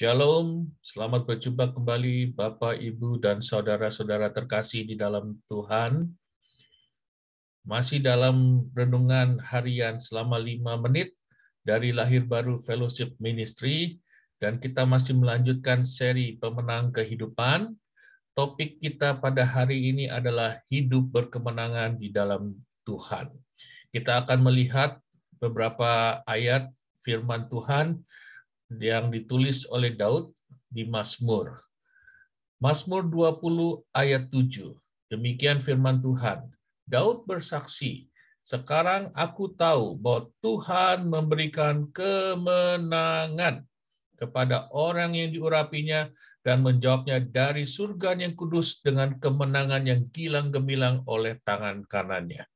Shalom, selamat berjumpa kembali Bapak, Ibu, dan saudara-saudara terkasih di dalam Tuhan. Masih dalam renungan harian selama 5 menit dari Lahir Baru Fellowship Ministry, dan kita masih melanjutkan seri Pemenang Kehidupan. Topik kita pada hari ini adalah hidup berkemenangan di dalam Tuhan. Kita akan melihat beberapa ayat firman Tuhan yang ditulis oleh Daud di Mazmur. Mazmur 20 ayat 7. Demikian firman Tuhan. Daud bersaksi, sekarang aku tahu bahwa Tuhan memberikan kemenangan kepada orang yang diurapinya dan menjawabnya dari surga yang kudus dengan kemenangan yang gilang gemilang oleh tangan kanannya.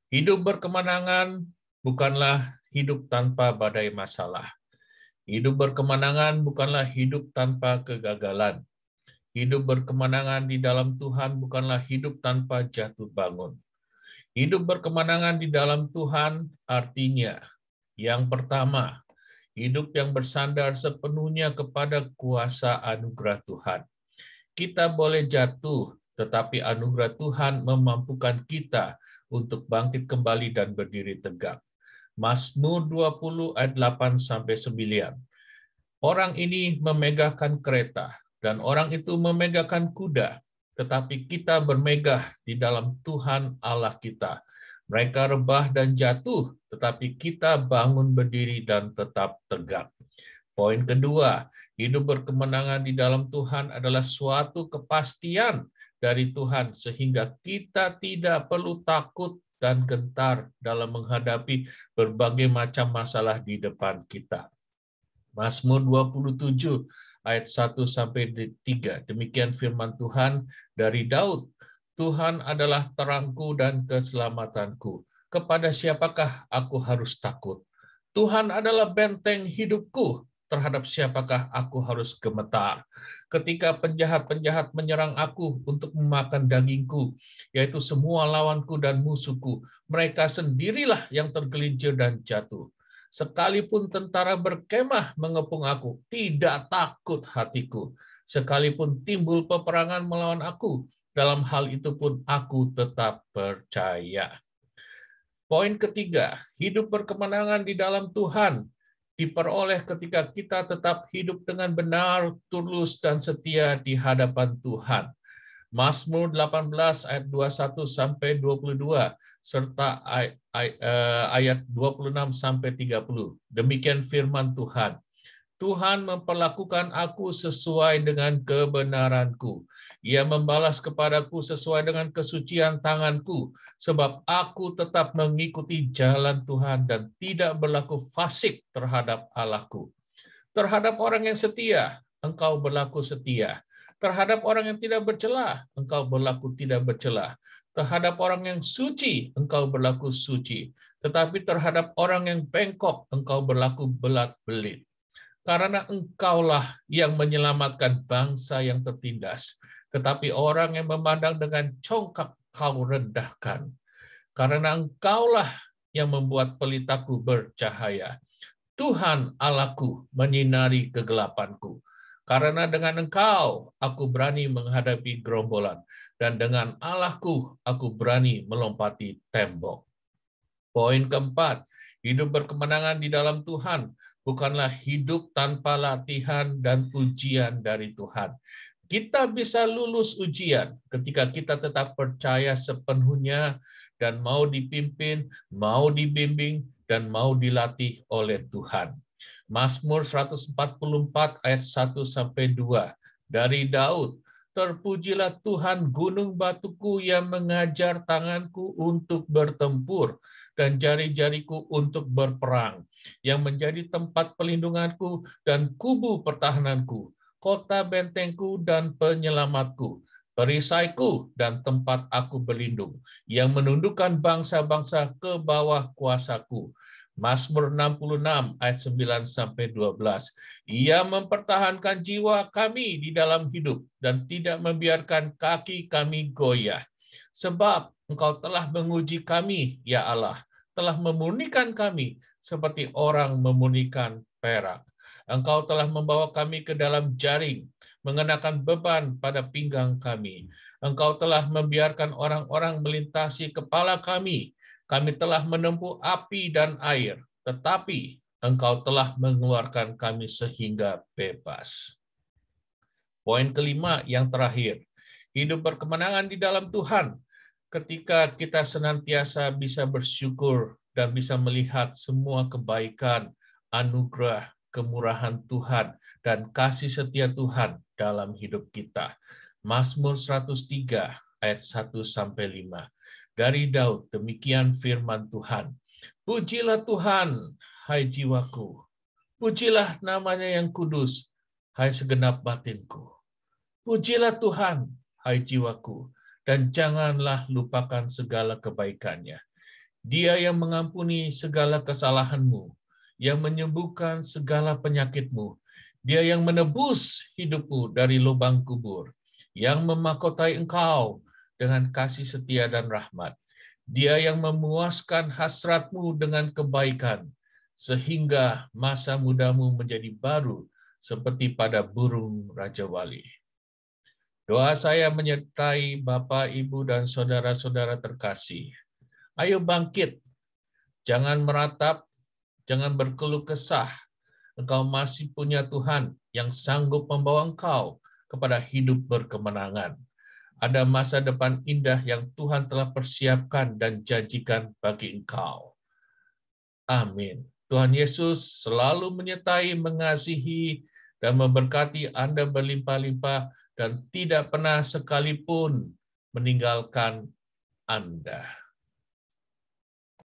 Hidup berkemenangan bukanlah hidup tanpa badai masalah. Hidup berkemenangan bukanlah hidup tanpa kegagalan. Hidup berkemenangan di dalam Tuhan bukanlah hidup tanpa jatuh bangun. Hidup berkemenangan di dalam Tuhan artinya, yang pertama, hidup yang bersandar sepenuhnya kepada kuasa anugerah Tuhan. Kita boleh jatuh, tetapi anugerah Tuhan memampukan kita untuk bangkit kembali dan berdiri tegak. Mazmur 20 ayat 8-9. Orang ini memegahkan kereta, dan orang itu memegahkan kuda, tetapi kita bermegah di dalam Tuhan Allah kita. Mereka rebah dan jatuh, tetapi kita bangun berdiri dan tetap tegak. Poin kedua, hidup berkemenangan di dalam Tuhan adalah suatu kepastian dari Tuhan, sehingga kita tidak perlu takut dan gentar dalam menghadapi berbagai macam masalah di depan kita. Mazmur 27 ayat 1-3. Demikian firman Tuhan dari Daud. Tuhan adalah terangku dan keselamatanku. Kepada siapakah aku harus takut? Tuhan adalah benteng hidupku. Terhadap siapakah aku harus gemetar? Ketika penjahat-penjahat menyerang aku untuk memakan dagingku, yaitu semua lawanku dan musuhku, mereka sendirilah yang tergelincir dan jatuh. Sekalipun tentara berkemah mengepung aku, tidak takut hatiku. Sekalipun timbul peperangan melawan aku, dalam hal itu pun aku tetap percaya. Poin ketiga, hidup berkemenangan di dalam Tuhan diperoleh ketika kita tetap hidup dengan benar, tulus, dan setia di hadapan Tuhan. Mazmur 18 ayat 21-22 serta ayat 26-30. Demikian firman Tuhan. Tuhan memperlakukan aku sesuai dengan kebenaranku. Ia membalas kepadaku sesuai dengan kesucian tanganku, sebab aku tetap mengikuti jalan Tuhan dan tidak berlaku fasik terhadap Allahku. Terhadap orang yang setia, engkau berlaku setia. Terhadap orang yang tidak bercela, engkau berlaku tidak bercela. Terhadap orang yang suci, engkau berlaku suci. Tetapi terhadap orang yang bengkok, engkau berlaku belat-belit. Karena engkaulah yang menyelamatkan bangsa yang tertindas. Tetapi orang yang memandang dengan congkak kau rendahkan. Karena engkaulah yang membuat pelitaku bercahaya. Tuhan Allahku menyinari kegelapanku. Karena dengan Engkau aku berani menghadapi gerombolan, dan dengan Allahku aku berani melompati tembok. Poin keempat, hidup berkemenangan di dalam Tuhan bukanlah hidup tanpa latihan dan ujian dari Tuhan. Kita bisa lulus ujian ketika kita tetap percaya sepenuhnya dan mau dipimpin, mau dibimbing, dan mau dilatih oleh Tuhan. Mazmur 144 ayat 1-2 dari Daud. Terpujilah Tuhan gunung batuku yang mengajar tanganku untuk bertempur dan jari-jariku untuk berperang, yang menjadi tempat pelindunganku dan kubu pertahananku, kota bentengku dan penyelamatku, perisaiku dan tempat aku berlindung, yang menundukkan bangsa-bangsa ke bawah kuasaku. Mazmur 66 ayat 9-12. Ia mempertahankan jiwa kami di dalam hidup dan tidak membiarkan kaki kami goyah. Sebab Engkau telah menguji kami, ya Allah. telah memurnikan kami seperti orang memurnikan perak. Engkau telah membawa kami ke dalam jaring, mengenakan beban pada pinggang kami. Engkau telah membiarkan orang-orang melintasi kepala kami. Kami telah menempuh api dan air, tetapi Engkau telah mengeluarkan kami sehingga bebas. Poin kelima yang terakhir, hidup berkemenangan di dalam Tuhan. Ketika kita senantiasa bisa bersyukur dan bisa melihat semua kebaikan, anugerah, kemurahan Tuhan, dan kasih setia Tuhan dalam hidup kita. Mazmur 103 ayat 1-5. Dari Daud, demikian firman Tuhan. Pujilah Tuhan, hai jiwaku. Pujilah namanya yang kudus, hai segenap batinku. Pujilah Tuhan, hai jiwaku, dan janganlah lupakan segala kebaikannya. Dia yang mengampuni segala kesalahanmu, yang menyembuhkan segala penyakitmu. Dia yang menebus hidupmu dari lubang kubur, yang memahkotai engkau dengan kasih setia dan rahmat. Dia yang memuaskan hasratmu dengan kebaikan, sehingga masa mudamu menjadi baru seperti pada burung Raja Wali. Doa saya menyertai Bapak, Ibu, dan saudara-saudara terkasih. Ayo bangkit, jangan meratap, jangan berkeluh kesah. Engkau masih punya Tuhan yang sanggup membawa engkau kepada hidup berkemenangan. Ada masa depan indah yang Tuhan telah persiapkan dan janjikan bagi engkau. Amin. Tuhan Yesus selalu menyertai, mengasihi, dan memberkati Anda berlimpah-limpah dan tidak pernah sekalipun meninggalkan Anda.